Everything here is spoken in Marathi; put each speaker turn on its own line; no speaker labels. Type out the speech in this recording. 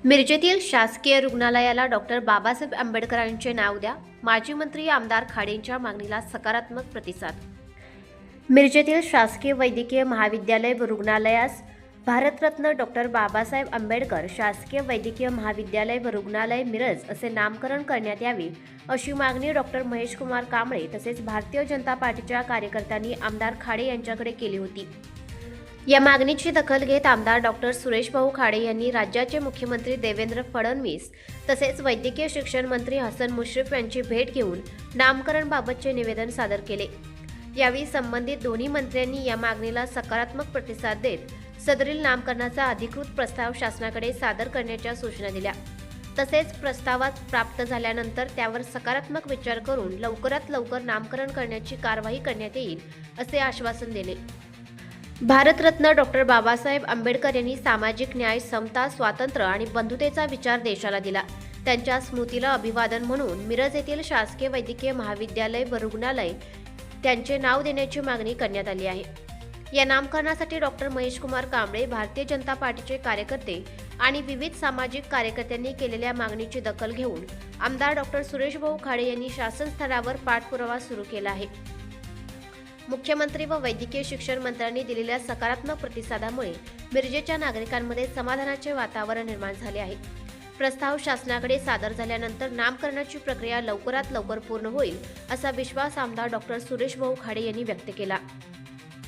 मिरजेतील शासकीय रुग्णालयाला डॉक्टर बाबासाहेब आंबेडकरांचे नाव द्या. माजी मंत्री आमदार खाडेंच्या मागणीला सकारात्मक प्रतिसाद. मिरजेतील शासकीय वैद्यकीय महाविद्यालय व रुग्णालयास भारतरत्न डॉक्टर बाबासाहेब आंबेडकर शासकीय वैद्यकीय महाविद्यालय व रुग्णालय मिरज असे नामकरण करण्यात यावे, अशी मागणी डॉक्टर महेशकुमार कांबळे तसेच भारतीय जनता पार्टीच्या कार्यकर्त्यांनी आमदार खाडे यांच्याकडे केली होती. या मागणीची दखल घेत आमदार डॉक्टर सुरेशभाऊ खाडे यांनी राज्याचे मुख्यमंत्री देवेंद्र फडणवीस तसेच वैद्यकीय शिक्षण मंत्री हसन मुश्रीफ यांची भेट घेऊन नामकरणबाबतचे निवेदन सादर केले. यावेळी संबंधित दोन्ही मंत्र्यांनी या मागणीला सकारात्मक प्रतिसाद देत सदरील नामकरणाचा अधिकृत प्रस्ताव शासनाकडे सादर करण्याच्या सूचना दिल्या. तसेच प्रस्तावात प्राप्त झाल्यानंतर त्यावर सकारात्मक विचार करून लवकरात लवकर नामकरण करण्याची कारवाई करण्यात येईल असे आश्वासन दिले. भारतरत्न डॉक्टर बाबासाहेब आंबेडकर यांनी सामाजिक न्याय, समता, स्वातंत्र्य आणि बंधुतेचा विचार देशाला दिला. त्यांच्या स्मृतीला अभिवादन म्हणून मिरज येथील शासकीय वैद्यकीय महाविद्यालय व रुग्णालय त्यांचे नाव देण्याची मागणी करण्यात आली आहे. या नामकरणासाठी डॉक्टर महेशकुमार कांबळे, भारतीय जनता पार्टीचे कार्यकर्ते आणि विविध सामाजिक कार्यकर्त्यांनी केलेल्या मागणीची दखल घेऊन आमदार डॉक्टर सुरेशभाऊ खाडे यांनी शासन स्तरावर पाठपुरावा सुरू केला आहे. मुख्यमंत्री व वैद्यकीय शिक्षण मंत्र्यांनी दिलेल्या सकारात्मक प्रतिसादामुळे मिरजेच्या नागरिकांमध्ये समाधानाचे वातावरण निर्माण झाले आहे. प्रस्ताव शासनाकडे सादर झाल्यानंतर नामकरणाची प्रक्रिया लवकरात लवकर पूर्ण होईल असा विश्वास आमदार डॉक्टर सुरेशभाऊ खाडे यांनी व्यक्त केला.